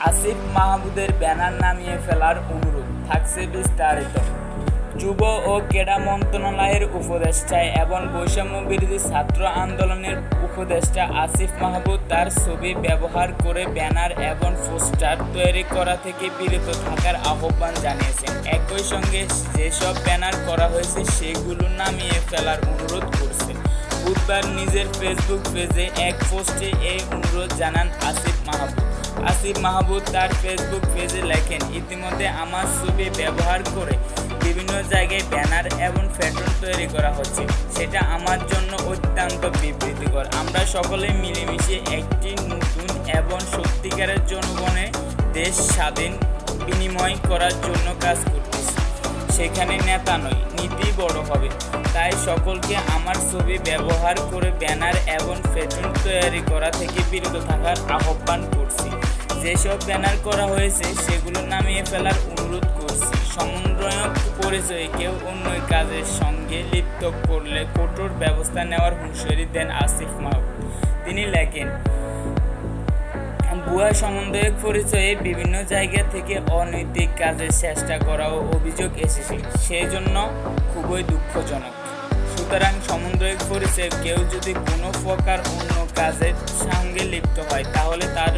আসিফ মাহমুদের ব্যানার নামিয়ে ফেলার অনুরোধ, থাকছে বিস্তারিত। যুব ও ক্রীড়া মন্ত্রণালয়ের উপদেষ্টা এবং বৈষম্য বিরোধী ছাত্র আন্দোলনের উপদেষ্টা আসিফ মাহমুদ তার ছবি ব্যবহার করে ব্যানার এবং পোস্টার তৈরি করা থেকে বিরত থাকার আহ্বান জানিয়েছেন। একই সঙ্গে যেসব ব্যানার করা হয়েছে সেগুলো নামিয়ে ফেলার অনুরোধ করছেন। বুধবার নিজের ফেসবুক পেজে এক পোস্টে এই অনুরোধ জানান আসিফ মাহমুদ। আসিফ মাহমুদ তার ফেসবুক পেজে লেখেন, ইতিমধ্যে আমার ছবি ব্যবহার করে বিভিন্ন জায়গায় ব্যানার এবং প্যাটার্ন তৈরি করা হচ্ছে। সেটা আমার জন্য অত্যন্ত বিব্রতকর। আমরা সকলে মিলেমিশে একটি নতুন এবং সত্যিকারের জনগণের দেশ স্বাধীন বিনিময় করার জন্য কাজ করতেছি। সেখানে নেতা নয়, নীতি বড় হবে। তাই সকলকে আমার ছবি ব্যবহার করে ব্যানার এবং প্যাটার্ন তৈরি করা থেকে বিরত থাকার আহ্বান করছি। যেসব ব্যানার করা হয়েছে সেগুলো নামিয়ে ফেলার অনুরোধ করছি। সমন্বয়ক পরিচয়ে কেউ অন্য কাজের সঙ্গে লিপ্ত করলে কঠোর ব্যবস্থা নেওয়ার হুঁশিয়ারি দেন আসিফ মাহমুদ। তিনি লেখেন, ভুয়া সমন্বয়ক পরিচয়ে বিভিন্ন জায়গা থেকে অনৈতিক কাজের চেষ্টা করাও অভিযোগ এসেছে, সেই জন্য খুবই দুঃখজনক। সুতরাং সমন্বয়ক পরিচয়ে কেউ যদি কোনো প্রকার অন্য কাজের সঙ্গে লিপ্ত হয় তাহলে তার